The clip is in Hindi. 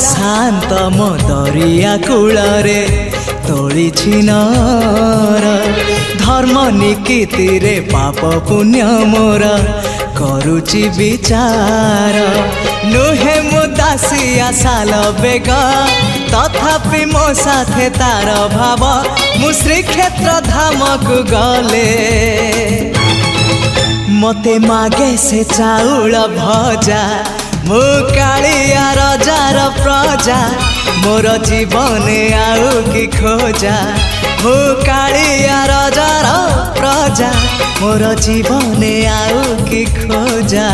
शांत मो दरिया कूल रे तोली छिनर धर्म निकीति रे पाप पुण्य मोर करुची विचार नुहे मु दासिया साल बेग तथापि मो साथे तार भाव मु श्रीक्षेत्र धाम को गले मते मागे से चाउल भजा मु कालिया रजार प्रजा मोर जीवन आउ कि खोजा मु कालिया रजार प्रजा मोर जीवन आउ कि खोजा।